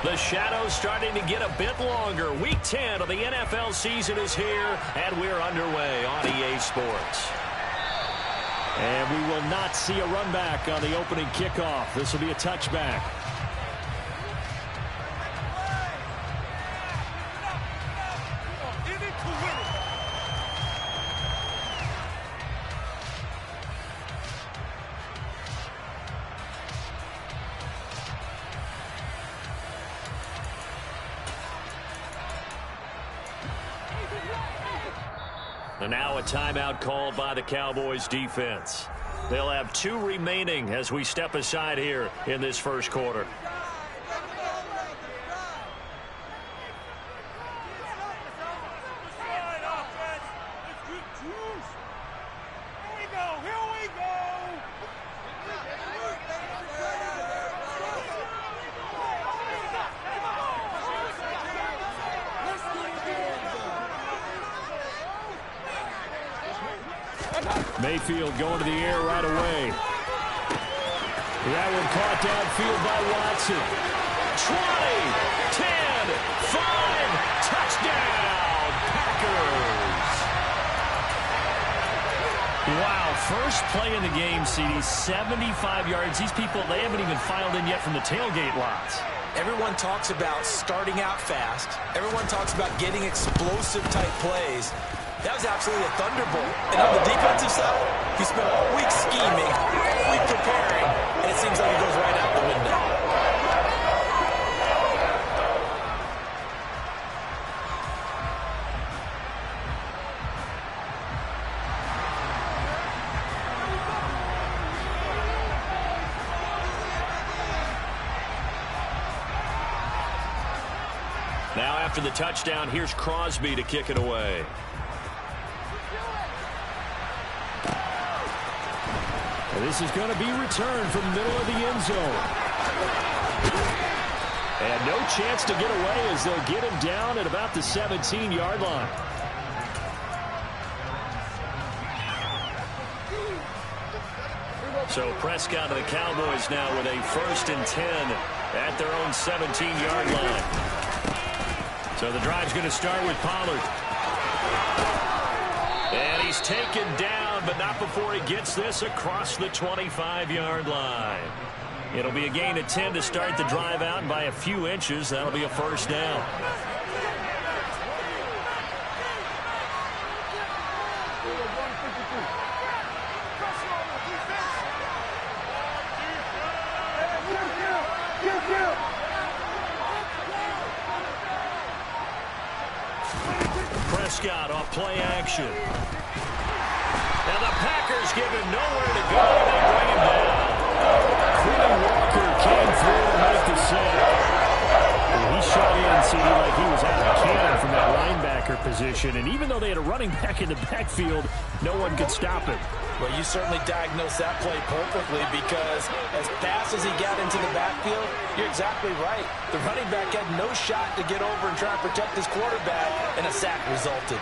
The shadow's starting to get a bit longer. Week 10 of the NFL season is here, and we're underway on EA Sports. And we will not see a run back on the opening kickoff. This will be a touchback. And now a timeout called by the Cowboys defense. They'll have 2 remaining as we step aside here in this first quarter. Mayfield going to the air right away. That one caught downfield by Watson. 20, 10, 5, touchdown, Packers. Wow, first play in the game, CD, 75 yards. These people, they haven't even filed in yet from the tailgate lots. Everyone talks about starting out fast. Everyone talks about getting explosive-type plays. That was absolutely a thunderbolt. And on the defensive side, he spent all week scheming, all week preparing, and it seems like it goes right out the window. Now after the touchdown, here's Crosby to kick it away. This is going to be returned from the middle of the end zone. And no chance to get away as they'll get him down at about the 17-yard line. So Prescott of the Cowboys now with a 1st and 10 at their own 17-yard line. So the drive's going to start with Pollard. And he's taken down, but not before he gets this across the 25-yard line. It'll be a gain of 10 to start the drive out, and by a few inches, that'll be a first down. Prescott off play action. And the Packers give him nowhere to go. They bring him down. Quinn Walker came through to make the save. He shot in, CD, like he was out of cannon from that linebacker position. And even though they had a running back in the backfield, no one could stop him. Well, you certainly diagnosed that play perfectly because as fast as he got into the backfield, you're exactly right. The running back had no shot to get over and try and protect his quarterback, and a sack resulted.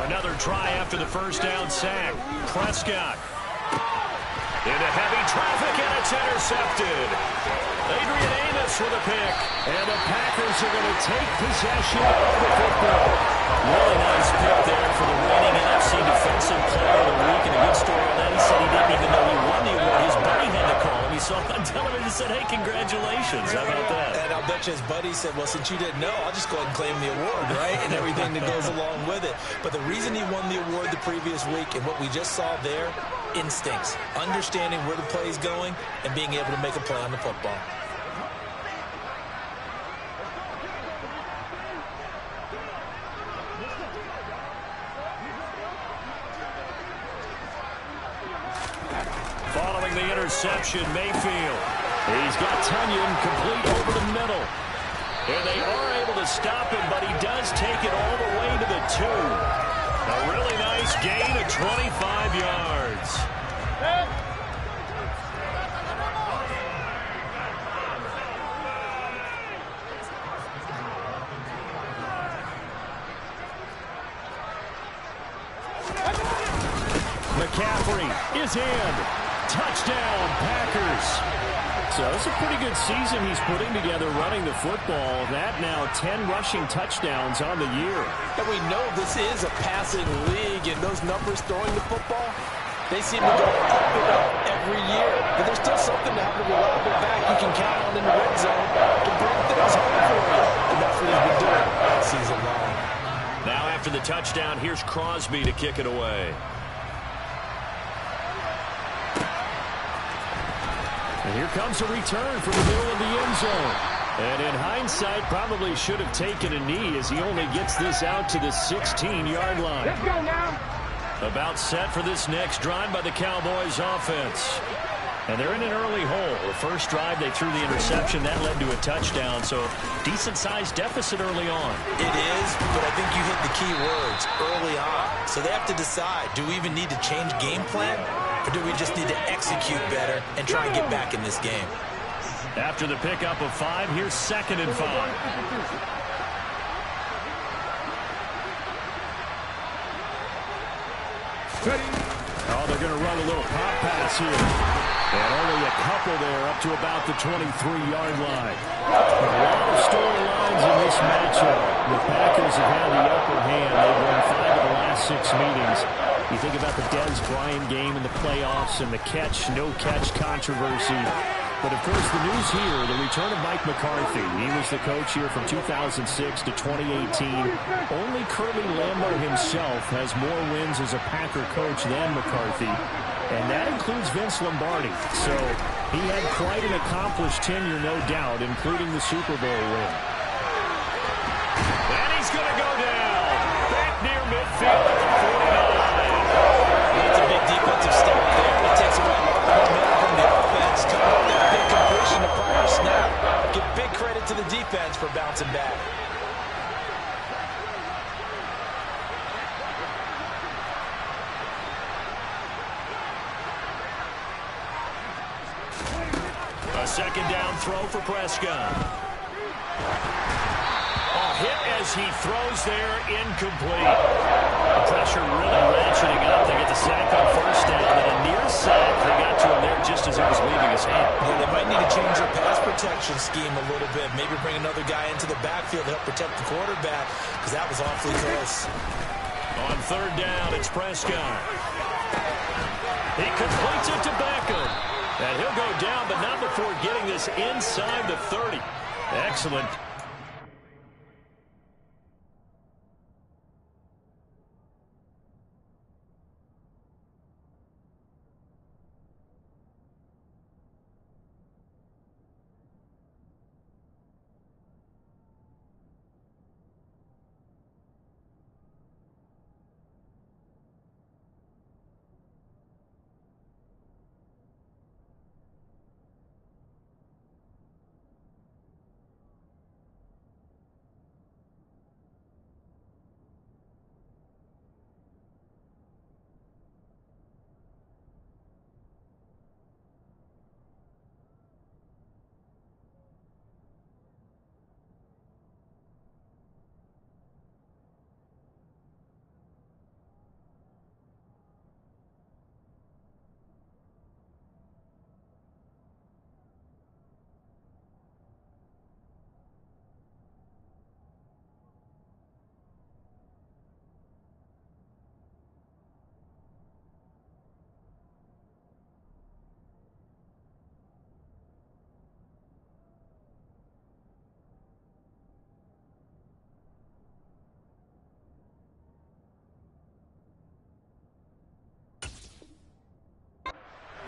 Another try after the first down sack. Prescott into heavy traffic, and it's intercepted. Adrian Amos with a pick. And the Packers are going to take possession of the football. Really nice pick there for the reigning NFC Defensive Player of the Week. And a good story on that. He said he didn't even know he won the award. His buddy had to call him. He saw him on television and said, hey, congratulations. How about that? And I'll bet you his buddy said, well, since you didn't know, I'll just go ahead and claim the award, right? And everything that goes along with it. But the reason he won the award the previous week and what we just saw there, instincts, understanding where the play is going and being able to make a play on the football. Following the interception, Mayfield. He's got Tunyon complete over the middle. And they are able to stop him, but he does take it all the way to the 2. A really nice gain of 25 yards. McCaffrey is in. Touchdown, Packers. So it's a pretty good season he's putting together running the football. That now 10 rushing touchdowns on the year. And we know this is a passing league, and those numbers throwing the football, they seem to go up and up every year. But there's still something to have a reliable back you can count on in the red zone to bring things home for you. And that's what he's been doing all season long. Now after the touchdown, here's Crosby to kick it away. And here comes a return from the middle of the end zone. And in hindsight, probably should have taken a knee as he only gets this out to the 16-yard line. Let's go now. About set for this next drive by the Cowboys offense. And they're in an early hole. The first drive, they threw the interception. That led to a touchdown, so decent-sized deficit early on. It is, but I think you hit the key words early on. So they have to decide, do we even need to change game plan, or do we just need to execute better and try and get back in this game? After the pickup of 5, here's 2nd and 5. Oh, they're going to run a little pop pass here. And only a couple there up to about the 23-yard line. A lot of storylines in this matchup. The Packers have had the upper hand. They've won 5 of the last 6 meetings. You think about the Dez Bryant game in the playoffs and the catch, no catch controversy. But, of course, the news here, the return of Mike McCarthy. He was the coach here from 2006 to 2018. Only Curly Lambeau himself has more wins as a Packer coach than McCarthy, and that includes Vince Lombardi. So he had quite an accomplished tenure, no doubt, including the Super Bowl win. And he's going to go down. Back near midfield at the 49. That's a big defensive step there. It takes away a lot of momentum from the offense. Coming up that big completion the prior snap. Give big credit to the defense for bouncing back. A 2nd down throw for Prescott. A hit as he throws there, incomplete. The pressure really ratcheting up. They get the sack on 1st down, and a near sack. They got to him there just as it was leaving his hand. Yeah, they might need to change their pass protection scheme a little bit. Maybe bring another guy into the backfield to help protect the quarterback, because that was awfully close. On 3rd down, it's Prescott. He completes it to Beckham. And he'll go down, but not before getting this inside the 30. Excellent.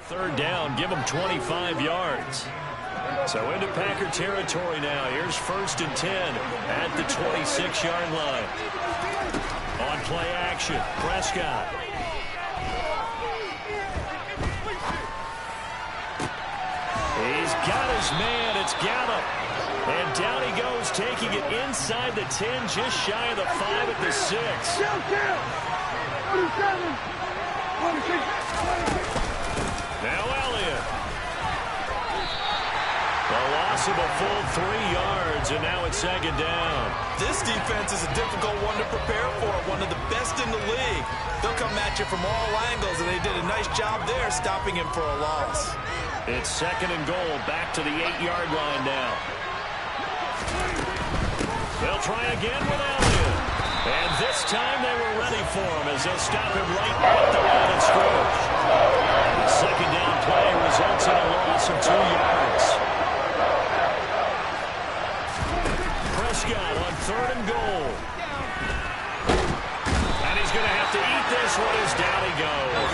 Third down, give them 25 yards. So into Packer territory now. Here's 1st and 10 at the 26-yard line. On play action, Prescott. He's got his man. It's Gallup. And down he goes, taking it inside the 10, just shy of the 5 at the 6. Now Elliott. The loss of a full 3 yards, and now it's 2nd down. This defense is a difficult one to prepare for, one of the best in the league. They'll come at you from all angles, and they did a nice job there stopping him for a loss. It's second and goal, back to the 8-yard line now. They'll try again without him. And this time they were ready for him as they'll stop him right at the line of scrimmage. The second down play results in a loss of 2 yards. Prescott on third and goal. And he's going to have to eat this one as down he goes.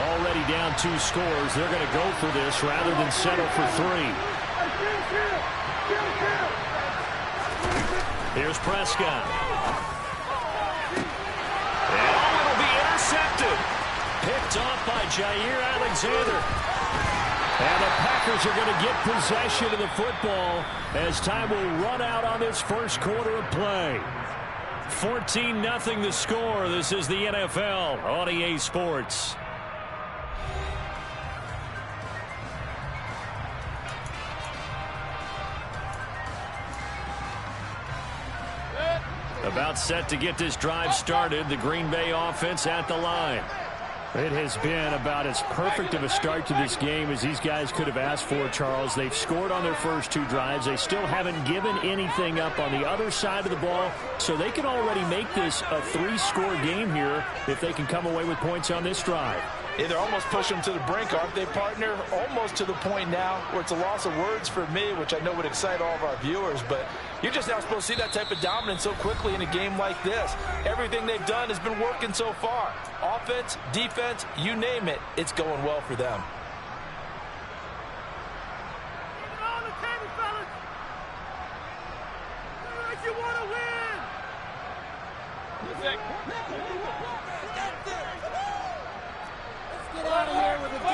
Already down 2 scores. They're going to go for this rather than settle for 3. Here's Prescott. And it'll be intercepted. Picked off by Jair Alexander. And the Packers are going to get possession of the football as time will run out on this first quarter of play. 14-0 the score. This is the NFL on EA Sports. About set to get this drive started. The Green Bay offense at the line. It has been about as perfect of a start to this game as these guys could have asked for, Charles. They've scored on their first 2 drives. They still haven't given anything up on the other side of the ball, so they can already make this a 3-score game here if they can come away with points on this drive. Yeah, they're almost pushing them to the brink, aren't they, partner? Almost to the point now where it's a loss of words for me, which I know would excite all of our viewers, but you're just not supposed to see that type of dominance so quickly in a game like this. Everything they've done has been working so far. Offense, defense, you name it, it's going well for them. You want to win! Get out of here with a W.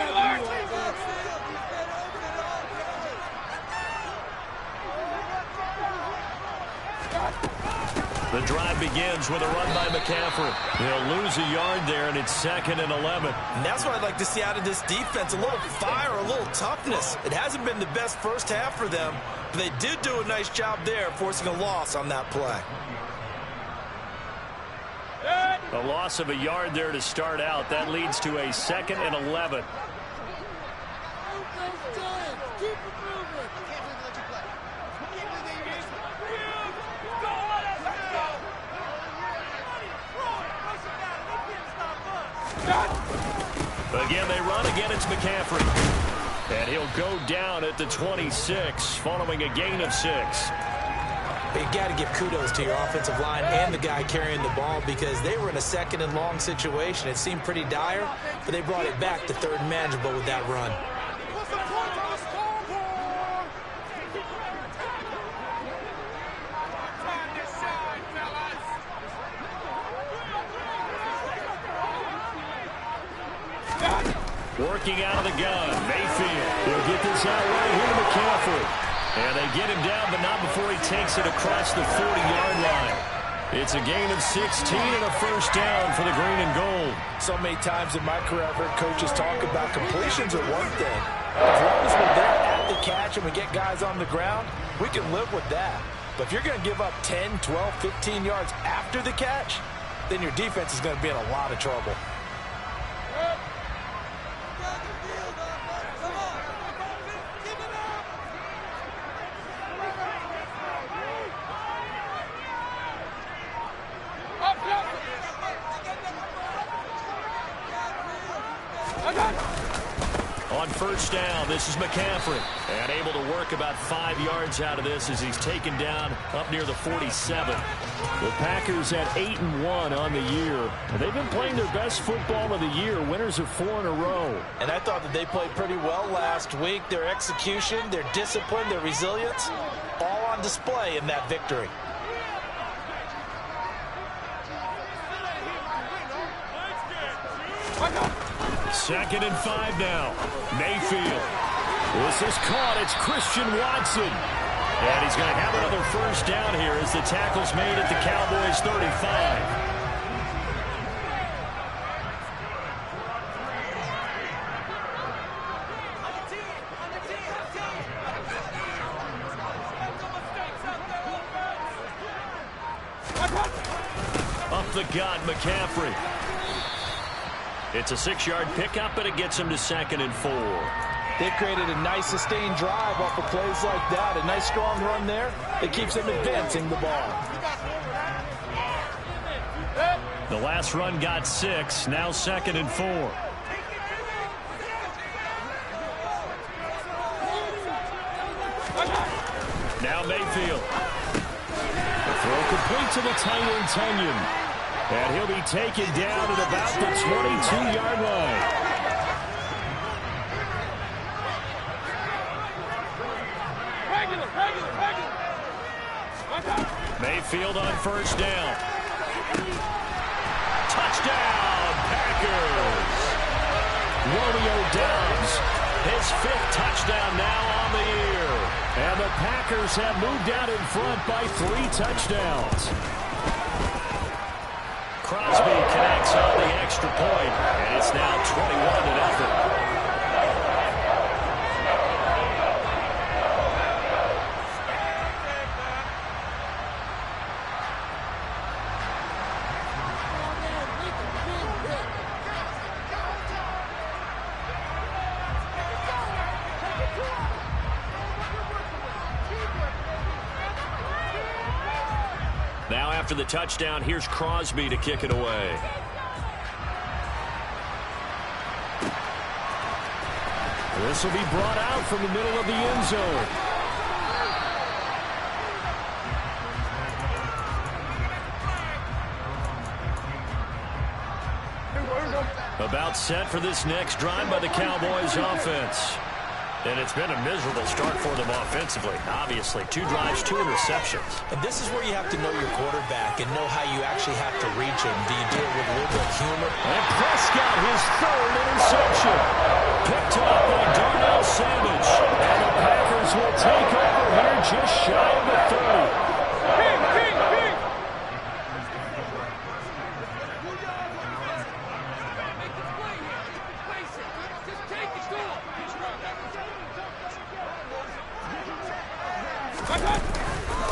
The drive begins with a run by McCaffrey. They'll lose a yard there, and it's 2nd and 11. And that's what I'd like to see out of this defense, a little fire, a little toughness. It hasn't been the best first half for them, but they did do a nice job there forcing a loss on that play. A loss of a yard there to start out. That leads to a 2nd and 11. Again, they run. Again, it's McCaffrey. And he'll go down at the 26 following a gain of 6. You got to give kudos to your offensive line and the guy carrying the ball because they were in a 2nd and long situation. It seemed pretty dire, but they brought it back to 3rd and manageable with that run. Working out of the gun, Mayfield. He'll get this out right here to McCaffrey. And they get him down, but not before he takes it across the 40-yard line. It's a gain of 16 and a first down for the green and gold. So many times in my career, I've heard coaches talk about completions are one thing. As long as we're there at the catch and we get guys on the ground, we can live with that. But if you're going to give up 10, 12, 15 yards after the catch, then your defense is going to be in a lot of trouble. On first down, this is McCaffrey. And able to work about 5 yards out of this as he's taken down up near the 47. The Packers at 8-1 on the year. They've been playing their best football of the year. Winners of 4 in a row. And I thought that they played pretty well last week. Their execution, their discipline, their resilience, all on display in that victory. Second and 5 now. Mayfield. This is caught. It's Christian Watson. And he's going to have another first down here as the tackle's made at the Cowboys' 35. Up the gut, McCaffrey. It's a 6-yard pickup, and it gets him to 2nd and 4. They created a nice sustained drive off of plays like that. A nice strong run there that keeps them advancing the ball. The last run got 6. Now 2nd and 4. Now Mayfield. The throw complete to the tight end, Tunyon. And he'll be taken down at about the 22-yard line. Mayfield on first down. Touchdown, Packers. Romeo Doubs, his 5th touchdown now on the year. And the Packers have moved out in front by 3 touchdowns. Crosby connects on the extra point, and it's now 21-0. Now after the touchdown, here's Crosby to kick it away. This will be brought out from the middle of the end zone. About set for this next drive by the Cowboys offense. And it's been a miserable start for them offensively. Obviously, 2 drives, 2 interceptions. And this is where you have to know your quarterback and know how you actually have to reach him. Do you do it with a little bit of humor? And Prescott, his 3rd interception. Picked up by Darnell Savage. And the Packers will take over here just shy of the 30.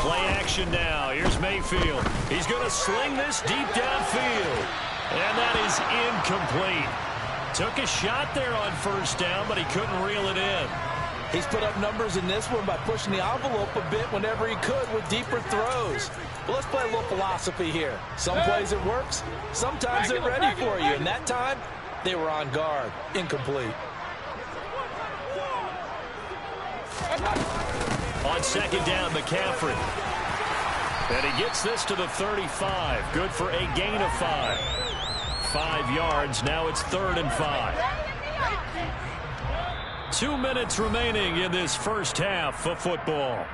Play action now. Here's Mayfield. He's going to sling this deep downfield. And that is incomplete. Took a shot there on first down, but he couldn't reel it in. He's put up numbers in this one by pushing the envelope a bit whenever he could with deeper throws. But let's play a little philosophy here. Some plays it works. Sometimes they're ready for you. And that time, they were on guard. Incomplete. On 2nd down, McCaffrey. And he gets this to the 35. Good for a gain of 5. 5 yards. Now it's 3rd and 5. 2 minutes remaining in this first half of football.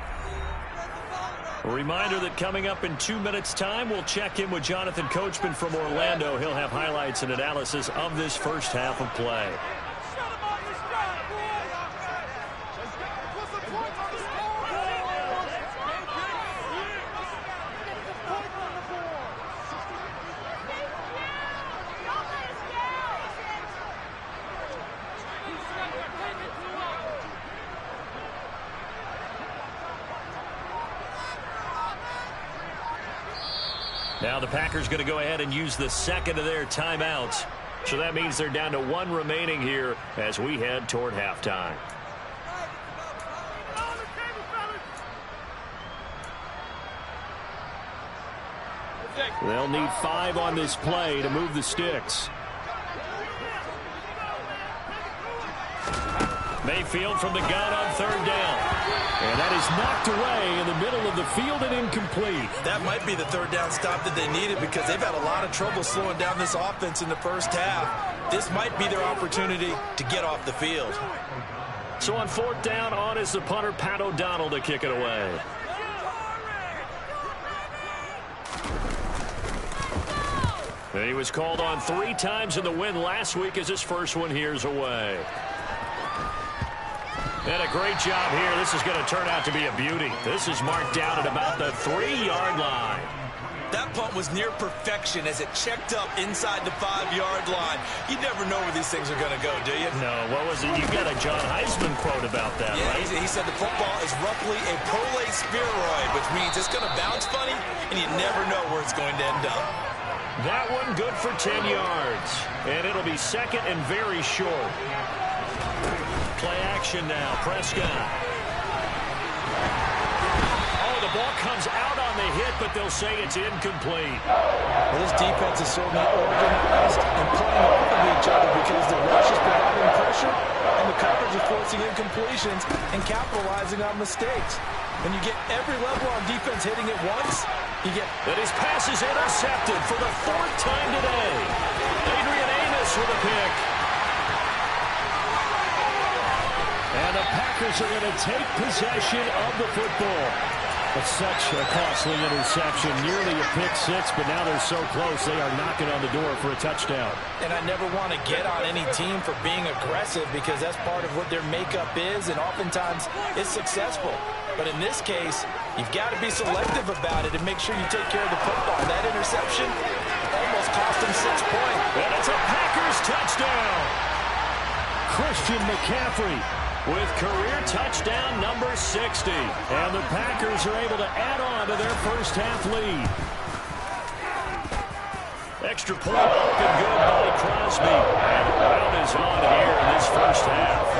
A reminder that coming up in 2 minutes' time, we'll check in with Jonathan Coachman from Orlando. He'll have highlights and analysis of this first half of play. Now the Packers going to go ahead and use the 2nd of their timeouts. So that means they're down to 1 remaining here as we head toward halftime. They'll need 5 on this play to move the sticks. Mayfield from the gun on 3rd down. And that is knocked away in the middle of the field and incomplete. That might be the 3rd down stop that they needed because they've had a lot of trouble slowing down this offense in the first half. This might be their opportunity to get off the field. So on 4th down, on is the punter, Pat O'Donnell, to kick it away. And he was called on 3 times in the win last week as his first one here's away. And a great job here. This is going to turn out to be a beauty. This is marked down at about the 3-yard line. That punt was near perfection as it checked up inside the 5-yard line. You never know where these things are going to go, do you? No, what was it? You got a John Heisman quote about that, yeah, right? He said the football is roughly a prolate spheroid, which means it's going to bounce funny, and you never know where it's going to end up. That one good for 10 yards. And it'll be second and very short. Play action now. Prescott. Oh, the ball comes out on the hit, but they'll say it's incomplete. Well, this defense is certainly organized and playing off of each other because the rush is providing pressure and the coverage is forcing incompletions and capitalizing on mistakes. When you get every level on defense hitting it once, you get... And his pass is intercepted for the fourth time today. Adrian Amos with a pick. And the Packers are going to take possession of the football. But such a costly interception, nearly a pick six, but now they're so close they are knocking on the door for a touchdown. And I never want to get on any team for being aggressive because that's part of what their makeup is, and oftentimes it's successful. But in this case, you've got to be selective about it and make sure you take care of the football. That interception almost cost them 6 points. And it's a Packers touchdown. Christian McCaffrey with career touchdown number 60. And the Packers are able to add on to their first half lead. Extra point up and good by Crosby. And the round is on here in this first half.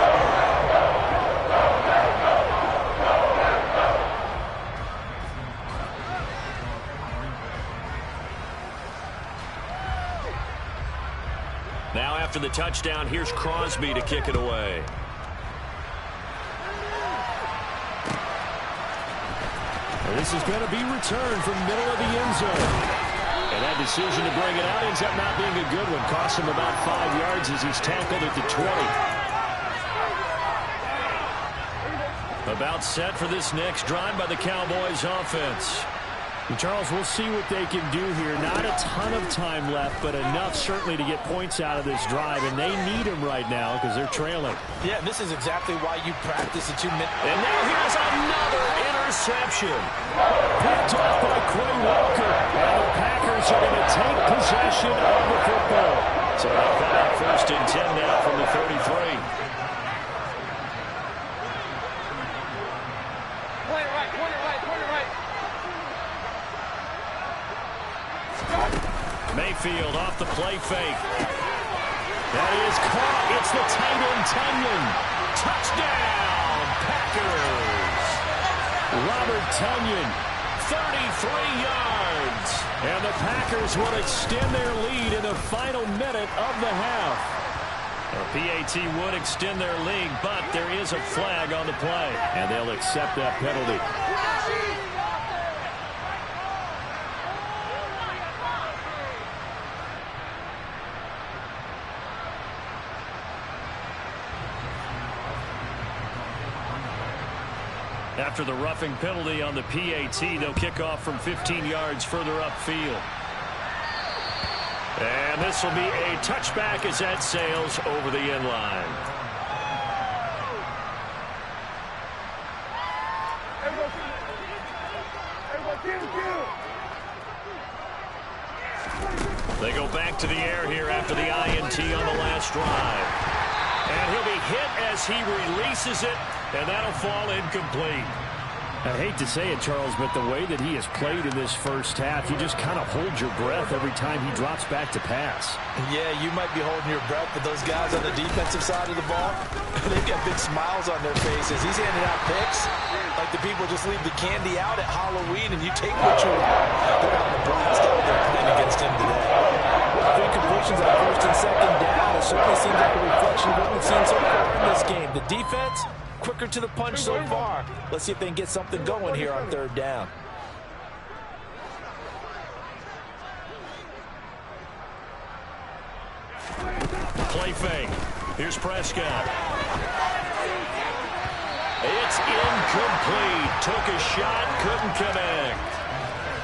Now after the touchdown, here's Crosby to kick it away. This is going to be returned from middle of the end zone. And that decision to bring it out ends up not being a good one. Costs him about 5 yards as he's tackled at the 20. About set for this next drive by the Cowboys offense. And Charles, we'll see what they can do here. Not a ton of time left, but enough certainly to get points out of this drive. And they need them right now because they're trailing. Yeah, this is exactly why you practice the 2 minute. And now here's another interception. Picked off by Quay Walker. And the Packers are going to take possession of the football. So they'll come out first and 10 now from the 33. Mayfield off the play fake. That is caught. It's the tight end, Tunyon. Touchdown, Packers. Robert Tunyon, 33 yards. And the Packers will extend their lead in the final minute of the half. The PAT would extend their lead, but there is a flag on the play. And they'll accept that penalty. After the roughing penalty on the PAT, they'll kick off from 15 yards further upfield. And this will be a touchback as that sails over the end line. They go back to the air here after the INT on the last drive. And he'll be hit as he releases it, and that'll fall incomplete. I hate to say it, Charles, but the way that he has played in this first half, you just kind of hold your breath every time he drops back to pass. Yeah, you might be holding your breath, but those guys on the defensive side of the ball, they've got big smiles on their faces. He's handing out picks like the people just leave the candy out at Halloween, and you take what you want. They're having a blast out there playing against him today. 3 completions on first and second down. It certainly seems like a reflection of what we've seen so far in this game. The defense, quicker to the punch so far. Let's see if they can get something going here on third down. Play fake. Here's Prescott. It's incomplete. Took a shot, couldn't connect.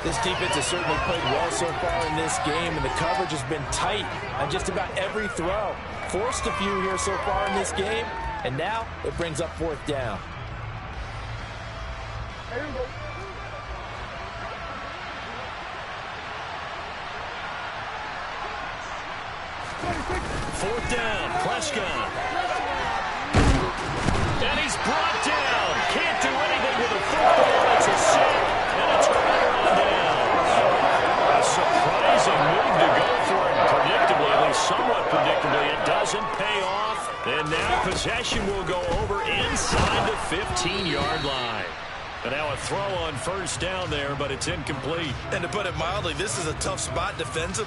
This defense has certainly played well so far in this game, and the coverage has been tight on just about every throw. Forced a few here so far in this game, and now it brings up fourth down. Fourth down, Prescott. And he's brought down. Can't do anything with the football. It's a sack, and it's a runner on down. A surprising move to doesn't pay off. And now possession will go over inside the 15-yard line. And now a throw on first down there, but it's incomplete. And to put it mildly, this is a tough spot defensively.